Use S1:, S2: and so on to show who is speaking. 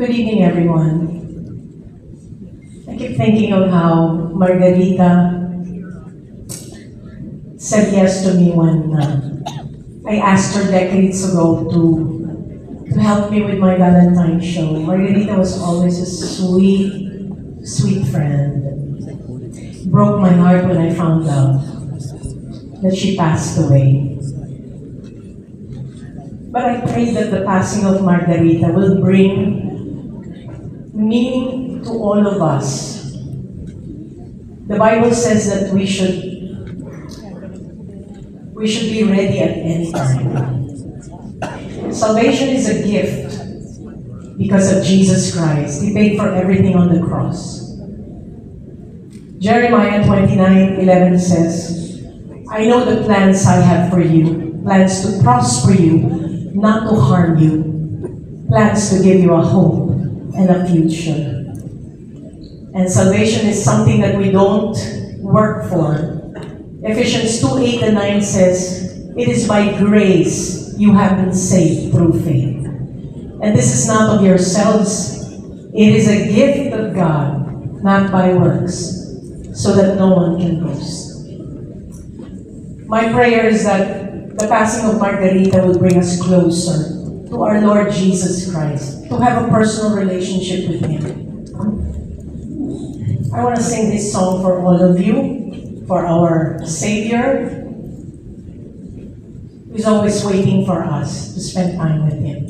S1: Good evening, everyone. I keep thinking of how Margarita said yes to me when I asked her decades ago to help me with my Valentine's show. Margarita was always a sweet, sweet friend. Broke my heart when I found out that she passed away. But I pray that the passing of Margarita will bring meaning to all of us. The Bible says that we should be ready at any time. Salvation is a gift because of Jesus Christ. He paid for everything on the cross. Jeremiah 29:11 says, I know the plans I have for you, plans to prosper you, not to harm you, plans to give you a hope and a future. And salvation is something that we don't work for. Ephesians 2:8 and 9 says, it is by grace you have been saved through faith. And this is not of yourselves. It is a gift of God, not by works, so that no one can boast. My prayer is that the passing of Margarita will bring us closer to our Lord Jesus Christ, to have a personal relationship with Him. I want to sing this song for all of you, for our Savior, who is always waiting for us to spend time with Him.